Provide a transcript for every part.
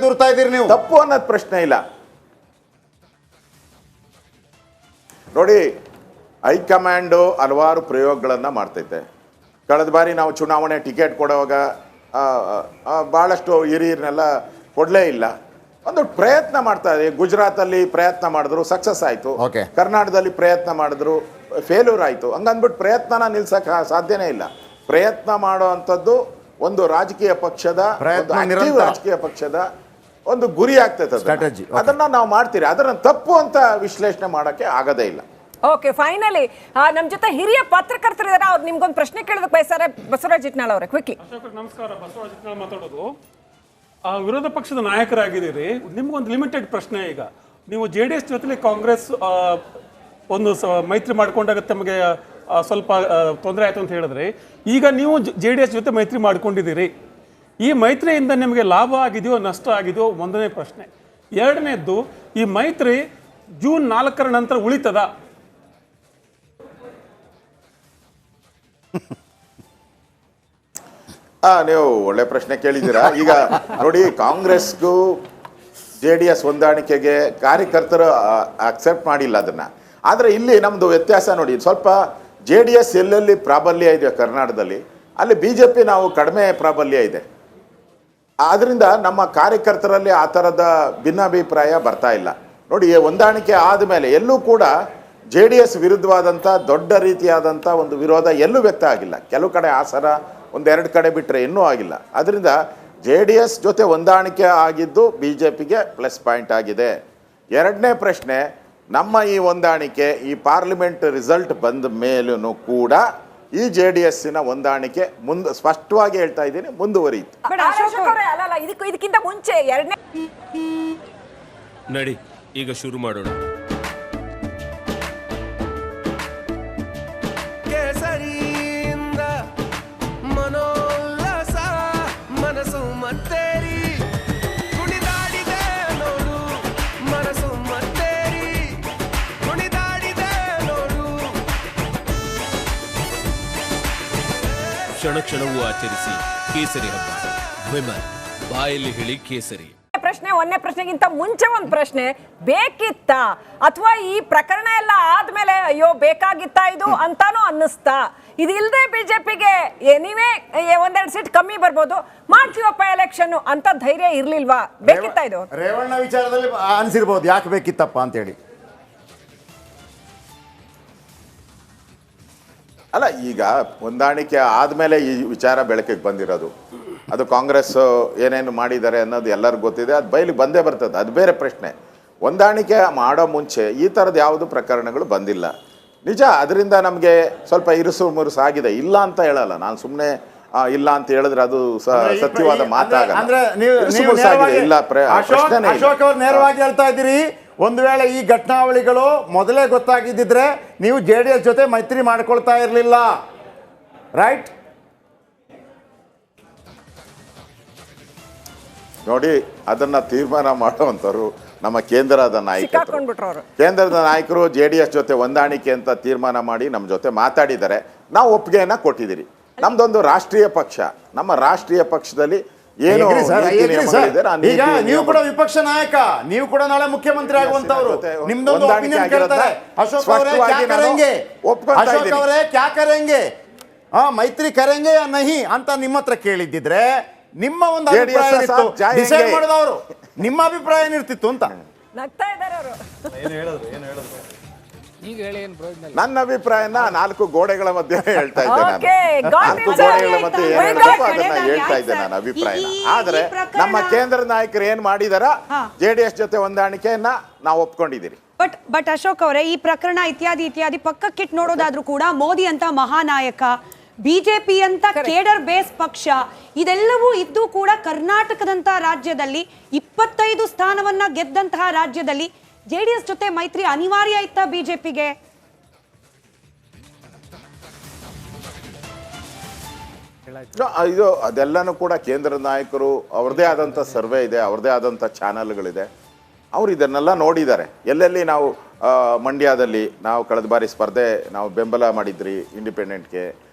ದೂರ್ತಾ ಇದ್ದೀರಿ ನೀವು. ತಪ್ಪು ಅನ್ನೋದು ಪ್ರಶ್ನೆ ಇಲ್ಲ. ನೋಡಿ, ಹೈಕಮಾಂಡು ಹಲವಾರು ಪ್ರಯೋಗಗಳನ್ನು ಮಾಡ್ತೈತೆ. ಕಳೆದ ಬಾರಿ ನಾವು ಚುನಾವಣೆ ಟಿಕೆಟ್ ಕೊಡುವಾಗ ಭಾಳಷ್ಟು ಹಿರಿಯರನ್ನೆಲ್ಲ ಕೊಡಲೇ ಇಲ್ಲ. ಒಂದು ಪ್ರಯತ್ನ ಮಾಡ್ತಾ ಇದೆ. ಗುಜರಾತಲ್ಲಿ ಪ್ರಯತ್ನ ಮಾಡಿದ್ರು, ಸಕ್ಸಸ್ ಆಯಿತು. ಕರ್ನಾಟಕದಲ್ಲಿ ಪ್ರಯತ್ನ ಮಾಡಿದ್ರು, ಫೇಲ್ಯೂರ್ ಆಯಿತು. ಹಂಗಂದ್ಬಿಟ್ಟು ಪ್ರಯತ್ನನ ನಿಲ್ಸಕ್ಕೆ ಸಾಧ್ಯನೇ ಇಲ್ಲ. ಪ್ರಯತ್ನ ಮಾಡೋ ಅಂಥದ್ದು ಒಂದು ರಾಜಕೀಯ ಪಕ್ಷದ ಒಂದು ಗುರಿ ಆಗ್ತೈತೆ. ಅದನ್ನ ನಾವು ಮಾಡ್ತೀರಿ. ಅದನ್ನ ತಪ್ಪು ಅಂತ ವಿಶ್ಲೇಷಣೆ ಮಾಡೋಕ್ಕೆ ಆಗೋದೇ ಇಲ್ಲ. ಓಕೆ, ಫೈನಲಿ ನಮ್ಮ ಜೊತೆ ಹಿರಿಯ ಪತ್ರಕರ್ತರಿದ್ದಾರೆ. ಅವ್ರು ನಿಮ್ಗೊಂದು ಪ್ರಶ್ನೆ ಕೇಳೋದಕ್ಕೆ ಬಯಸ್ತಾರೆ. ಬಸವರಾಜ್ ಇಟ್ನಾಳ್ ಅವರೇ, ಕ್ವಿಕ್ಲಿ. ನಮಸ್ಕಾರ, ಬಸವರಾಜ್ ಇಟ್ನಾಳ್ ಮಾತಾಡೋದು. ವಿರೋಧ ಪಕ್ಷದ ನಾಯಕರಾಗಿದ್ದೀರಿ, ನಿಮ್ಗೊಂದು ಲಿಮಿಟೆಡ್ ಪ್ರಶ್ನೆ. ಈಗ ನೀವು JDS ಜೊತೆಲಿ ಕಾಂಗ್ರೆಸ್ ಒಂದು ಮೈತ್ರಿ ಮಾಡ್ಕೊಂಡಾಗ ತಮಗೆ ಸ್ವಲ್ಪ ತೊಂದರೆ ಆಯಿತು ಅಂತ ಹೇಳಿದ್ರೆ, ಈಗ ನೀವು JDS ಜೊತೆ ಮೈತ್ರಿ ಮಾಡ್ಕೊಂಡಿದ್ದೀರಿ. ಈ ಮೈತ್ರಿಯಿಂದ ನಿಮಗೆ ಲಾಭ ಆಗಿದೆಯೋ ನಷ್ಟ ಆಗಿದೆಯೋ ಒಂದನೇ ಪ್ರಶ್ನೆ. ಎರಡನೇದ್ದು, ಈ ಮೈತ್ರಿ ಜೂನ್ 4ರ ನಂತರ ಉಳಿತದ? ನೀವು ಒಳ್ಳೆ ಪ್ರಶ್ನೆ ಕೇಳಿದ್ದೀರಾ. ಈಗ ನೋಡಿ, ಕಾಂಗ್ರೆಸ್ಗೂ JDS ಹೊಂದಾಣಿಕೆಗೆ ಕಾರ್ಯಕರ್ತರು ಅಕ್ಸೆಪ್ಟ್ ಮಾಡಿಲ್ಲ ಅದನ್ನು. ಆದರೆ ಇಲ್ಲಿ ನಮ್ಮದು ವ್ಯತ್ಯಾಸ ನೋಡಿ, ಸ್ವಲ್ಪ JDS ಎಲ್ಲೆಲ್ಲಿ ಪ್ರಾಬಲ್ಯ ಇದೆ ಕರ್ನಾಟಕದಲ್ಲಿ, ಅಲ್ಲಿ BJP ನಾವು ಕಡಿಮೆ ಪ್ರಾಬಲ್ಯ ಇದೆ. ಆದ್ದರಿಂದ ನಮ್ಮ ಕಾರ್ಯಕರ್ತರಲ್ಲಿ ಆ ಥರದ ಭಿನ್ನಾಭಿಪ್ರಾಯ ಬರ್ತಾ ಇಲ್ಲ. ನೋಡಿ, ಹೊಂದಾಣಿಕೆ ಆದಮೇಲೆ ಎಲ್ಲೂ ಕೂಡ JDS ವಿರುದ್ಧವಾದಂಥ ದೊಡ್ಡ ರೀತಿಯಾದಂಥ ಒಂದು ವಿರೋಧ ಎಲ್ಲೂ ವ್ಯಕ್ತ ಆಗಿಲ್ಲ. ಕೆಲವು ಕಡೆ ಹಾಸನ, ಒಂದೆರಡು ಕಡೆ ಬಿಟ್ಟರೆ ಇನ್ನೂ ಆಗಿಲ್ಲ. ಅದರಿಂದ JDS ಜೊತೆ ಹೊಂದಾಣಿಕೆ ಆಗಿದ್ದು BJPಗೆ ಪ್ಲಸ್ ಪಾಯಿಂಟ್ ಆಗಿದೆ. ಎರಡನೇ ಪ್ರಶ್ನೆ, ನಮ್ಮ ಈ ಹೊಂದಾಣಿಕೆ ಈ ಪಾರ್ಲಿಮೆಂಟ್ ರಿಸಲ್ಟ್ ಬಂದ ಮೇಲೂ ಕೂಡ ಈ JDSನ ಹೊಂದಾಣಿಕೆ ಸ್ಪಷ್ಟವಾಗಿ ಹೇಳ್ತಾ ಇದ್ದೀನಿ, ಮುಂದುವರಿಯಿತು. ಇದಕ್ಕಿಂತ ಮುಂಚೆ ಎರಡನೇ ನಡಿ ಈಗ ಶುರು ಮಾಡೋಣ. ಮನೋಲ್ಲಾಸ ಮನಸ್ಸು ಮತ್ತೇರಿ ಕುಣಿದಾಡಿದೆ ನೋಡು, ಮನಸ್ಸು ಮತ್ತೇರಿ ಕುಣಿದಾಡಿದೆ ನೋಡು. ಕ್ಷಣ ಕ್ಷಣವೂ ಆಚರಿಸಿ ಕೇಸರಿ ಹಬ್ಬ. ವಿಮಲ್, ಬಾಯಲ್ಲಿ ಹೇಳಿ ಕೇಸರಿ. ಒಂದೇ ಪ್ರಶ್ನೆಗಿಂತ ಮುಂಚೆ ಒಂದು ಪ್ರಶ್ನೆ, ಬೇಕಿತ್ತ ಅಥವಾ ಈ ಪ್ರಕರಣ ಎಲ್ಲ ಆದ್ಮೇಲೆ ಅಯ್ಯೋ ಬೇಕಾಗಿತ್ತಾ ಇದು ಅಂತಾನೂ ಅನ್ನಿಸ್ತಾ? ಇದಿಲ್ಲದೆ BJPಗೆ ನೀವೇ ಒಂದೆರಡು ಸೀಟ್ ಕಮ್ಮಿ ಬರ್ಬೋದು, ಮಾಡ್ತೀವಪ್ಪ ಎಲೆಕ್ಷನ್ ಅಂತ ಧೈರ್ಯ ಇರ್ಲಿಲ್ವಾ? ಬೇಕಿತ್ತಾ ಇದು? ರೇವಣ್ಣ ವಿಚಾರದಲ್ಲಿ ಅನ್ಸಿರ್ಬೋದು, ಯಾಕೆ ಬೇಕಿತ್ತಪ್ಪ ಅಂತೇಳಿ. ಅಲ್ಲ, ಈಗ ಹೊಂದಾಣಿಕೆ ಆದಮೇಲೆ ಈ ವಿಚಾರ ಬೆಳಕಿಗೆ ಬಂದಿರೋದು. ಅದು ಕಾಂಗ್ರೆಸ್ ಏನೇನು ಮಾಡಿದ್ದಾರೆ ಅನ್ನೋದು ಎಲ್ಲರಿಗೂ ಗೊತ್ತಿದೆ. ಅದು ಬಯಲಿಗೆ ಬಂದೇ ಬರ್ತದೆ, ಅದು ಬೇರೆ ಪ್ರಶ್ನೆ. ಹೊಂದಾಣಿಕೆ ಮಾಡೋ ಮುಂಚೆ ಈ ಥರದ್ದು ಯಾವುದು ಪ್ರಕರಣಗಳು ಬಂದಿಲ್ಲ. ನಿಜ, ಅದರಿಂದ ನಮಗೆ ಸ್ವಲ್ಪ ಇರುಸು ಮುರುಸು ಆಗಿದೆ, ಇಲ್ಲ ಅಂತ ಹೇಳಲ್ಲ ನಾನು. ಸುಮ್ಮನೆ ಇಲ್ಲ ಅಂತ ಹೇಳಿದ್ರೆ ಅದು ಸತ್ಯವಾದ ಮಾತಾಗಲ್ಲ. ಅಶೋಕ್ ಅವರು ನೇರವಾಗಿ ಹೇಳ್ತಾ ಇದ್ದೀರಿ, ಒಂದು ವೇಳೆ ಈ ಘಟನಾವಳಿಗಳು ಮೊದಲೇ ಗೊತ್ತಾಗಿದ್ದಿದ್ರೆ ನೀವು JDS ಜೊತೆ ಮೈತ್ರಿ ಮಾಡ್ಕೊಳ್ತಾ ಇರಲಿಲ್ಲ, ರೈಟ್? ನೋಡಿ, ಅದನ್ನ ತೀರ್ಮಾನ ಮಾಡುವಂಥವ್ರು ನಮ್ಮ ಕೇಂದ್ರದ ನಾಯಕರು JDS ಜೊತೆ ಹೊಂದಾಣಿಕೆ ಅಂತ ತೀರ್ಮಾನ ಮಾಡಿ ನಮ್ಮ ಜೊತೆ ಮಾತಾಡಿದ್ದಾರೆ. ನಾವು ಒಪ್ಪಿಗೆಯನ್ನ ಕೊಟ್ಟಿದ್ದೀರಿ. ನಮ್ದೊಂದು ರಾಷ್ಟ್ರೀಯ ಪಕ್ಷ, ನಮ್ಮ ರಾಷ್ಟ್ರೀಯ ಪಕ್ಷದಲ್ಲಿ ಏನು ಈಗ ನೀವು ಕೂಡ ವಿಪಕ್ಷ ನಾಯಕ, ನೀವು ಕೂಡ ನಾಳೆ ಮುಖ್ಯಮಂತ್ರಿ ಆಗುವಂತವ್ರು. ನಿಮ್ದೊಂದು ಒಪಿನಿಯನ್ ಕೇಳ್ತಾರೆ, ಅಶೋಕ್ ಅವರೇ ಕ್ಯಾ ಕರೆಂಗೆ, ಮೈತ್ರಿ ಕರೆಂಗೆ ಯಾ ನಹಿ ಅಂತ ನಿಮ್ಮ ಹತ್ರ ಕೇಳಿದ್ದಿದ್ರೆ ನಿಮ್ಮ ಒಂದು ಅಭಿಪ್ರಾಯ ಇತ್ತು, ಡಿಸೈಡ್ ಮಾಡಿದವರು ನಿಮ್ಮ ಅಭಿಪ್ರಾಯ ಏನಿರ್ತಿತ್ತು ಅಂತ. ನನ್ನ ಅಭಿಪ್ರಾಯನ ನಾಲ್ಕು ಗೋಡೆಗಳ ಮಧ್ಯೆ ಹೇಳ್ತಾ ಇದ್ದೆ ನಾನು. ನಾಲ್ಕು ಗೋಡೆಗಳ ಮಧ್ಯೆ ಏನ್ ಹೇಳಬೇಕು ಅದನ್ನ ಹೇಳ್ತಾ ಇದ್ದೆ ನಾನು ಅಭಿಪ್ರಾಯನ. ಆದ್ರೆ ನಮ್ಮ ಕೇಂದ್ರ ನಾಯಕರು ಏನ್ ಮಾಡಿದಾರ, JDS ಜೊತೆ ಹೊಂದಾಣಿಕೆಯನ್ನ ನಾವು ಒಪ್ಕೊಂಡಿದ್ದೀರಿ. ಬಟ್ ಅಶೋಕ್ ಅವರೇ, ಈ ಪ್ರಕರಣ ಇತ್ಯಾದಿ ಪಕ್ಕಕ್ಕಿಟ್ಟು ನೋಡೋದಾದ್ರೂ ಕೂಡ ಮೋದಿ ಅಂತ ಮಹಾನಾಯಕ, BJP ಅಂತ ಕೇಡರ್ ಬೇಸ್ ಪಕ್ಷ, ಇದೆಲ್ಲವೂ ಇದ್ದು ಕೂಡ ಕರ್ನಾಟಕದಂತ ರಾಜ್ಯದಲ್ಲಿ 25 ಸ್ಥಾನವನ್ನ ಗೆದ್ದಂತಹ ರಾಜ್ಯದಲ್ಲಿ JDS ಜೊತೆ ಮೈತ್ರಿ ಅನಿವಾರ್ಯ ಇತ್ತಾ BJPಗೆ? ಇದು ಅದೆಲ್ಲನೂ ಕೂಡ ಕೇಂದ್ರ ನಾಯಕರು ಅವ್ರದೇ ಆದಂಥ ಸರ್ವೆ ಇದೆ, ಅವ್ರದೇ ಆದಂಥ ಚಾನಲ್ಗಳಿದೆ. ಅವ್ರು ಇದನ್ನೆಲ್ಲ ನೋಡಿದ್ದಾರೆ. ಎಲ್ಲೆಲ್ಲಿ ನಾವು ಮಂಡ್ಯದಲ್ಲಿ ನಾವು ಕಳೆದ ಬಾರಿ ಸ್ಪರ್ಧೆ ನಾವು ಬೆಂಬಲ ಮಾಡಿದ್ರಿ ಇಂಡಿಪೆಂಡೆಂಟ್ಗೆ,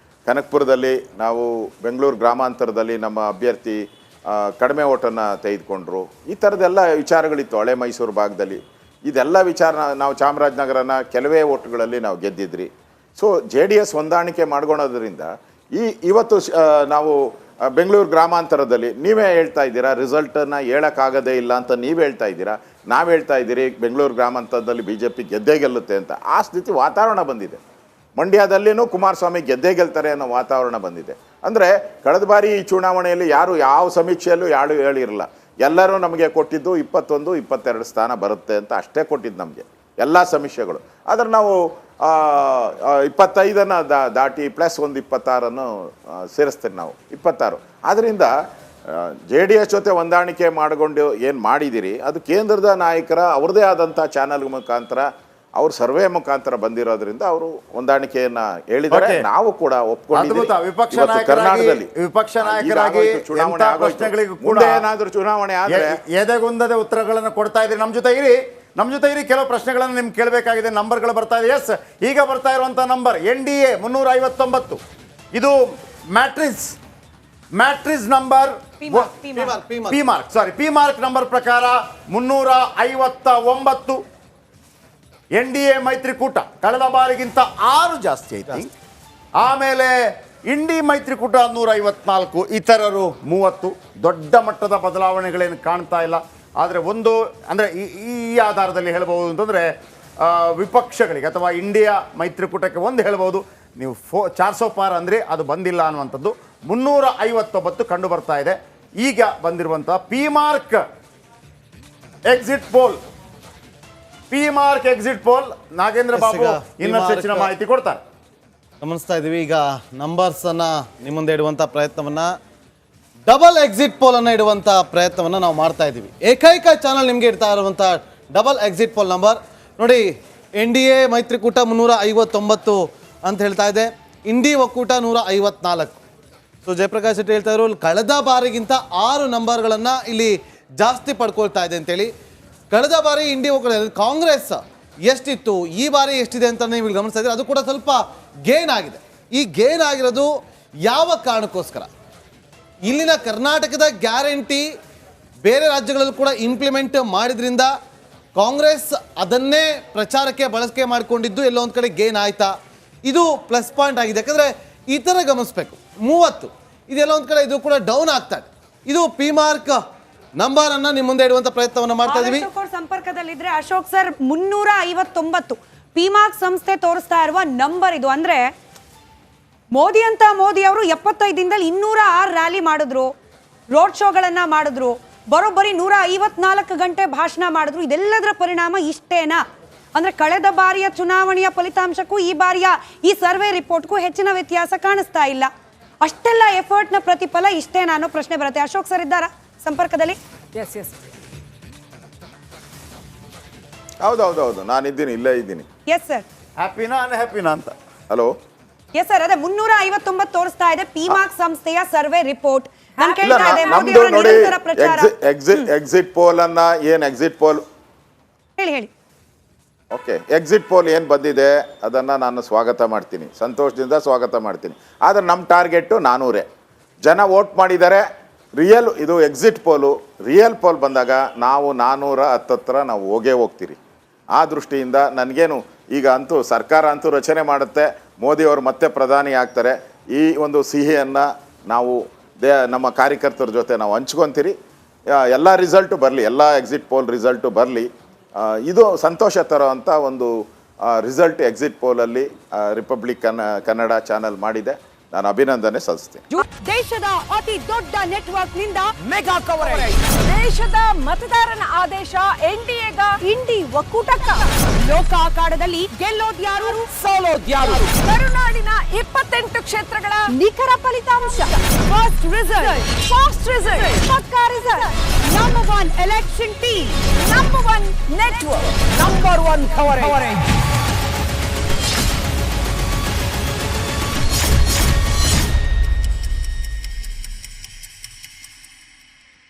ಕನಕಪುರದಲ್ಲಿ ನಾವು ಬೆಂಗಳೂರು ಗ್ರಾಮಾಂತರದಲ್ಲಿ ನಮ್ಮ ಅಭ್ಯರ್ಥಿ ಕಡಿಮೆ ಓಟನ್ನು ತೆಗೆದುಕೊಂಡ್ರು. ಈ ಥರದ್ದೆಲ್ಲ ವಿಚಾರಗಳಿತ್ತು ಹಳೆ ಮೈಸೂರು ಭಾಗದಲ್ಲಿ. ಇದೆಲ್ಲ ವಿಚಾರ ನಾವು ಚಾಮರಾಜನಗರನ ಕೆಲವೇ ಓಟ್ಗಳಲ್ಲಿ ನಾವು ಗೆದ್ದಿದ್ರಿ. ಸೊ JDS ಹೊಂದಾಣಿಕೆ ಮಾಡ್ಕೊಳೋದ್ರಿಂದ ಇವತ್ತು ನಾವು ಬೆಂಗಳೂರು ಗ್ರಾಮಾಂತರದಲ್ಲಿ ನೀವೇ ಹೇಳ್ತಾ ಇದ್ದೀರಾ ರಿಸಲ್ಟನ್ನು ಹೇಳೋಕ್ಕಾಗೋದೇ ಇಲ್ಲ ಅಂತ ನೀವು ಹೇಳ್ತಾ ಇದ್ದೀರಾ. ನಾವು ಹೇಳ್ತಾ ಇದ್ದೀರಿ ಬೆಂಗಳೂರು ಗ್ರಾಮಾಂತರದಲ್ಲಿ BJP ಗೆದ್ದೇ ಗೆಲ್ಲುತ್ತೆ ಅಂತ. ಆ ಸ್ಥಿತಿ ವಾತಾವರಣ ಬಂದಿದೆ. ಮಂಡ್ಯದಲ್ಲಿನೂ ಕುಮಾರಸ್ವಾಮಿ ಗೆದ್ದೇ ಗೆಲ್ತಾರೆ ಅನ್ನೋ ವಾತಾವರಣ ಬಂದಿದೆ. ಅಂದರೆ ಕಳೆದ ಬಾರಿ ಈ ಚುನಾವಣೆಯಲ್ಲಿ ಯಾರು ಯಾವ ಸಮೀಕ್ಷೆಯಲ್ಲೂ ಯಾರು ಹೇಳಿರಲ್ಲ. ಎಲ್ಲರೂ ನಮಗೆ ಕೊಟ್ಟಿದ್ದು 21, 22 ಸ್ಥಾನ ಬರುತ್ತೆ ಅಂತ ಅಷ್ಟೇ ಕೊಟ್ಟಿದ್ದು ನಮಗೆ ಎಲ್ಲ ಸಮೀಕ್ಷೆಗಳು. ಆದರೆ ನಾವು 25 ದಾಟಿ ಪ್ಲಸ್ ಒಂದು 26 ಸೇರಿಸ್ತೀವಿ ನಾವು 26. ಆದ್ದರಿಂದ JDS ಜೊತೆ ಹೊಂದಾಣಿಕೆ ಮಾಡಿಕೊಂಡು ಏನು ಮಾಡಿದ್ದೀರಿ ಅದು ಕೇಂದ್ರದ ನಾಯಕರ ಅವ್ರದ್ದೇ ಆದಂಥ ಚಾನಲ್ ಮುಖಾಂತರ ಅವ್ರ ಸರ್ವೆ ಮುಖಾಂತರ ಬಂದಿರೋದ್ರಿಂದ ಅವರು ಹೊಂದಾಣಿಕೆಯನ್ನ ಹೇಳಿದ್ದಾರೆ. ನಾವು ಕೂಡ ವಿಪಕ್ಷ ನಾಯಕರಾಗಿ ಮುಂದೆ ಏನಾದರೂ ಚುನಾವಣೆ ಆದರೆ ಎದೆಗುಂದದೆ ಉತ್ತರಗಳನ್ನು ಕೊಡ್ತಾ ಇದ್ದೀರಿ. ನಮ್ಮ ಜೊತೆ ಇರಿ ಕೆಲವು ಪ್ರಶ್ನೆಗಳನ್ನು ನಿಮ್ಗೆ ಕೇಳಬೇಕಾಗಿದೆ. ನಂಬರ್ಗಳು ಬರ್ತಾ ಇದೆ. ಎಸ್, ಈಗ ಬರ್ತಾ ಇರುವಂಥ ನಂಬರ್ NDA 359. ಇದು ಮ್ಯಾಟ್ರಿಸ್ ನಂಬರ್ ಪಿ ಮಾರ್ಕ್ ನಂಬರ್ ಪ್ರಕಾರ 359. NDA ಮೈತ್ರಿಕೂಟ ಕಳೆದ ಬಾರಿಗಿಂತ 6 ಜಾಸ್ತಿ ಐತಿ. ಆಮೇಲೆ ಇಂಡಿ ಮೈತ್ರಿಕೂಟ 154, ಇತರರು 30. ದೊಡ್ಡ ಮಟ್ಟದ ಬದಲಾವಣೆಗಳೇನು ಕಾಣ್ತಾ ಇಲ್ಲ. ಆದರೆ ಒಂದು ಅಂದರೆ ಈ ಆಧಾರದಲ್ಲಿ ಹೇಳ್ಬೋದು ಅಂತಂದರೆ ವಿಪಕ್ಷಗಳಿಗೆ ಅಥವಾ ಇಂಡಿಯಾ ಮೈತ್ರಿಕೂಟಕ್ಕೆ ಒಂದು ಹೇಳ್ಬೋದು, ನೀವು 400 ಪಾರ್ ಅಂದರೆ ಅದು ಬಂದಿಲ್ಲ ಅನ್ನುವಂಥದ್ದು. 359 ಕಂಡು ಬರ್ತಾ ಇದೆ. ಈಗ ಬಂದಿರುವಂಥ P mark exit poll Nagendra Babu ಇನ್ನಷ್ಟು ಹೆಚ್ಚಿನ ಮಾಹಿತಿ ಕೊಡ್ತಾರೆ. ಗಮನಿಸ್ತಾ ಇದ್ದೀವಿ. ಈಗ ನಂಬರ್ಸನ್ನು ನಿಮ್ಮ ಮುಂದೆ ಇಡುವಂಥ ಪ್ರಯತ್ನವನ್ನು, ಡಬಲ್ ಎಕ್ಸಿಟ್ ಪೋಲನ್ನು ಇಡುವಂಥ ಪ್ರಯತ್ನವನ್ನು ನಾವು ಮಾಡ್ತಾ ಇದ್ದೀವಿ. ಏಕೈಕ ಚಾನಲ್ ನಿಮಗೆ ಇಡ್ತಾ ಇರುವಂಥ ಡಬಲ್ ಎಕ್ಸಿಟ್ ಪೋಲ್ ನಂಬರ್ ನೋಡಿ. NDA ಮೈತ್ರಿಕೂಟ 359 ಅಂತ ಹೇಳ್ತಾ ಇದೆ. ಇಂಡಿ ಒಕ್ಕೂಟ 154. ಸೊ ಜಯಪ್ರಕಾಶ್ ಶೆಟ್ಟಿ ಹೇಳ್ತಾ ಇದ್ರು ಕಳೆದ ಬಾರಿಗಿಂತ 6 ನಂಬರ್ಗಳನ್ನು ಇಲ್ಲಿ ಜಾಸ್ತಿ ಪಡ್ಕೊಳ್ತಾ ಇದೆ ಅಂತೇಳಿ. ಕಳೆದ ಬಾರಿ ಇಂಡಿ ಒಕ್ಕೂಟ ಕಾಂಗ್ರೆಸ್ ಎಷ್ಟಿತ್ತು, ಈ ಬಾರಿ ಎಷ್ಟಿದೆ ಅಂತ ನೀವು ಇಲ್ಲಿ ಗಮನಿಸ್ತಾ ಇದ್ದೀರಿ. ಅದು ಕೂಡ ಸ್ವಲ್ಪ ಗೇನ್ ಆಗಿದೆ. ಈ ಗೇನ್ ಆಗಿರೋದು ಯಾವ ಕಾರಣಕ್ಕೋಸ್ಕರ? ಇಲ್ಲಿನ ಕರ್ನಾಟಕದ ಗ್ಯಾರಂಟಿ ಬೇರೆ ರಾಜ್ಯಗಳಲ್ಲಿ ಕೂಡ ಇಂಪ್ಲಿಮೆಂಟ್ ಮಾಡಿದ್ರಿಂದ ಕಾಂಗ್ರೆಸ್ ಅದನ್ನೇ ಪ್ರಚಾರಕ್ಕೆ ಬಳಕೆ ಮಾಡಿಕೊಂಡಿದ್ದು ಎಲ್ಲೋ ಒಂದು ಕಡೆ ಗೇನ್ ಆಯ್ತಾ? ಇದು ಪ್ಲಸ್ ಪಾಯಿಂಟ್ ಆಗಿದೆ. ಯಾಕಂದರೆ ಈ ಥರ ಗಮನಿಸ್ಬೇಕು. 30 ಇದೆಲ್ಲ ಒಂದು ಕಡೆ ಇದು ಕೂಡ ಡೌನ್ ಆಗ್ತಾ ಇದೆ. ಇದು ಪಿ ಮಾರ್ಕ್ ನಂಬರ್ ಅನ್ನ ನಿಮ್ಮ ಮುಂದೆ ಇಡುವಂತ ಪ್ರಯತ್ನವನ್ನು ಮಾಡ್ತಾ ಇದೀವಿ. ಸಂಪರ್ಕದಲ್ಲಿದ್ರೆ ಅಶೋಕ್ ಸರ್ 359 ಪಿ ಮಾರ್ಕ್ ಸಂಸ್ಥೆ ತೋರಿಸ್ತಾ ಇರುವ ನಂಬರ್ ಇದು. ಅಂದ್ರೆ ಮೋದಿ ಅವರು 75 ದಿನದಲ್ಲಿ 206 ರ್ಯಾಲಿ ಮಾಡಿದ್ರು, ರೋಡ್ ಶೋಗಳನ್ನ ಮಾಡಿದ್ರು, ಬರೋಬ್ಬರಿ 154 ಗಂಟೆ ಭಾಷಣ ಮಾಡಿದ್ರು. ಇದೆಲ್ಲದರ ಪರಿಣಾಮ ಇಷ್ಟೇನಾ? ಅಂದ್ರೆ ಕಳೆದ ಬಾರಿಯ ಚುನಾವಣೆಯ ಫಲಿತಾಂಶಕ್ಕೂ ಈ ಬಾರಿಯ ಈ ಸರ್ವೆ ರಿಪೋರ್ಟ್ಗೂ ಹೆಚ್ಚಿನ ವ್ಯತ್ಯಾಸ ಕಾಣಿಸ್ತಾ ಇಲ್ಲ. ಅಷ್ಟೆಲ್ಲ ಎಫರ್ಟ್ನ ಪ್ರತಿಫಲ ಇಷ್ಟೇನಾ ಅನ್ನೋ ಪ್ರಶ್ನೆ ಬರುತ್ತೆ. ಅಶೋಕ್ ಸರ್ ಇದ್ದಾರಾ ಸಂಪರ್ಕದಲ್ಲಿ? ಎಸ್ ಹೌದು ನಾನಿದ್ದೀನಿ, ಇಲ್ಲೇ ಇದ್ದೀನಿ. Yes sir. ಹ್ಯಾಪಿನಾ ಅನ್ಹ್ಯಾಪಿನಾ ಅಂತ? ಹಲೋ ಎಸ್ ಸರ್, ಅದೇ 359 ತೋರಿಸ್ತಾ ಇದೆ ಪಿ ಮಾರ್ಕ್ ಸಂಸ್ಥೆಯ ಸರ್ವೆ ರಿಪೋರ್ಟ್. ನಮ್ದು ನೋಡಿ ಎಕ್ಸಿಟ್ ಪೋಲ್ ಅನ್ನ ಎಕ್ಸಿಟ್ ಪೋಲ್ ಹೇಳಿ ಓಕೆ, ಎಕ್ಸಿಟ್ ಪೋಲ್ ಏನು ಬಂದಿದೆ ಅದನ್ನು ನಾನು ಸ್ವಾಗತ ಮಾಡ್ತೀನಿ, ಸಂತೋಷದಿಂದ ಸ್ವಾಗತ ಮಾಡ್ತೀನಿ. ಆದರೆ ನಮ್ಮ ಟಾರ್ಗೆಟು 400 ಜನ ವೋಟ್ ಮಾಡಿದ್ದಾರೆ. ಇದು ಎಕ್ಸಿಟ್ ಪೋಲು. ರಿಯಲ್ ಪೋಲ್ ಬಂದಾಗ ನಾವು 410 ನಾವು ಹೋಗ್ತೀರಿ. ಆ ದೃಷ್ಟಿಯಿಂದ ನನಗೇನು ಈಗ ಅಂತೂ ಸರ್ಕಾರ ಅಂತೂ ರಚನೆ ಮಾಡುತ್ತೆ, ಮೋದಿಯವರು ಮತ್ತೆ ಪ್ರಧಾನಿ ಆಗ್ತಾರೆ. ಈ ಒಂದು ಸಿಹಿಯನ್ನು ನಾವು ನಮ್ಮ ಕಾರ್ಯಕರ್ತರ ಜೊತೆ ನಾವು ಹಂಚ್ಕೊತೀರಿ. ಎಲ್ಲ ರಿಸಲ್ಟು ಬರಲಿ, ಎಲ್ಲ ಎಕ್ಸಿಟ್ ಪೋಲ್ ರಿಸಲ್ಟು ಬರಲಿ. ಇದು ಸಂತೋಷ ತರುವಂಥ ಒಂದು ರಿಸಲ್ಟ್ ಎಕ್ಸಿಟ್ ಪೋಲಲ್ಲಿ ರಿಪಬ್ಲಿಕ್ ಕನ್ನಡ ಚಾನಲ್ ಮಾಡಿದೆ. ನಾನು ಅಭಿನಂದನೆ ಸಲ್ಲಿಸ್ತೀನಿ. ದೇಶದ ಅತಿ ದೊಡ್ಡ ನೆಟ್ವರ್ಕ್ ನಿಂದ ಮೆಗಾ ಕವರೇಜ್. ದೇಶದ ಮತದಾರನ ಆದೇಶ NDAಗ, ಇಂಡಿ ಒಕ್ಕೂಟಕ್ಕ. ಲೋಕ ಅಖಾಡದಲ್ಲಿ ಗೆಲ್ಲೋದ್ಯಾರು, ಸೋಲೋದ್ಯಾರು. ಕರುನಾಡಿನ 28 ಕ್ಷೇತ್ರಗಳ ನಿಖರ ಫಲಿತಾಂಶ. ಫಾಸ್ಟ್ ರಿಸಲ್ಟ್, ಪಕ್ಕಾ result. Number 1 election team, number 1 network, number 1 coverage.